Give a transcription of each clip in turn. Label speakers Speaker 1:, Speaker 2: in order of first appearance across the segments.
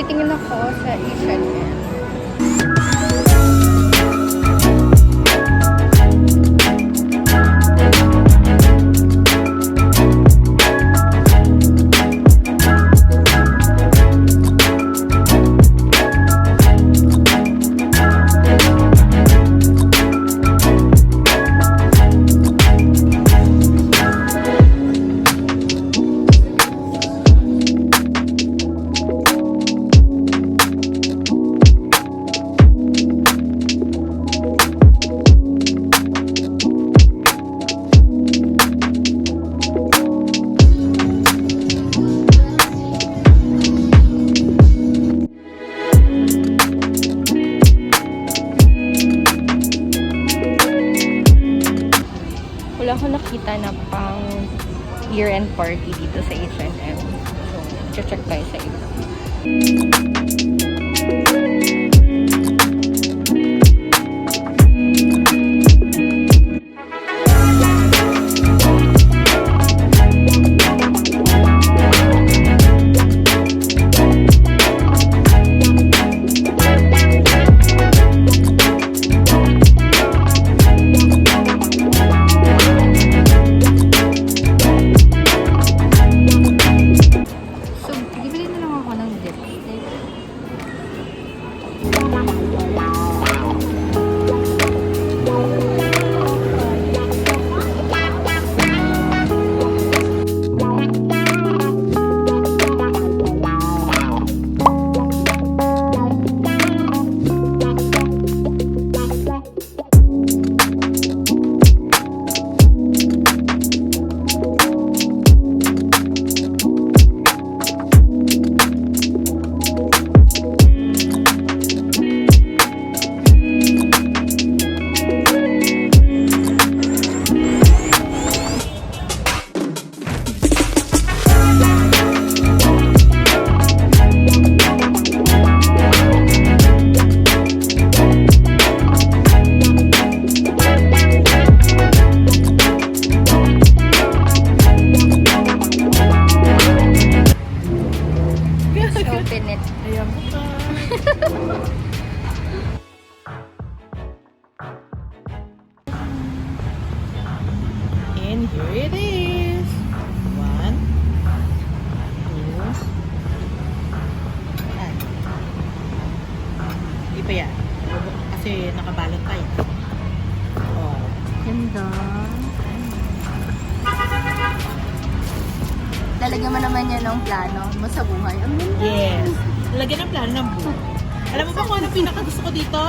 Speaker 1: Titingin ako sa H&M. Wala akong nakita na pang year-end party dito sa H&M. So, check tayo sa iba.
Speaker 2: And here it is. 1, 2, yan. Hindi pa yan. Kasi nakabalot pa yan. Oh.
Speaker 1: Ganda. Lalagyan mo naman yan ng plano mo sa buhay. Ang ganda.
Speaker 2: Yes. Lalagyan ng plano ng buhay. Alam mo ba kung anong pinakagusto ko dito?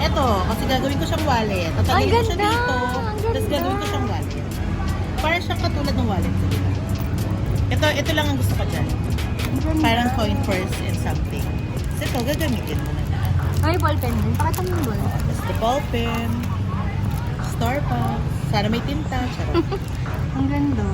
Speaker 2: Eto, kasi gagawin ko siyang wallet. Tatagin ko siya dito. Tapos gagawin ko siyang wallet. Para siyang katulad ng wallet ko dito. Ito lang ang gusto ko dyan. Parang coin purse and something. Kasi ito, gagamitin mo na lahat.
Speaker 1: Ay, ballpen din. Pakita mo yung ball.
Speaker 2: Tapos the ballpen. Starbucks. Sana may tinta. Charot.
Speaker 1: Ang ganda.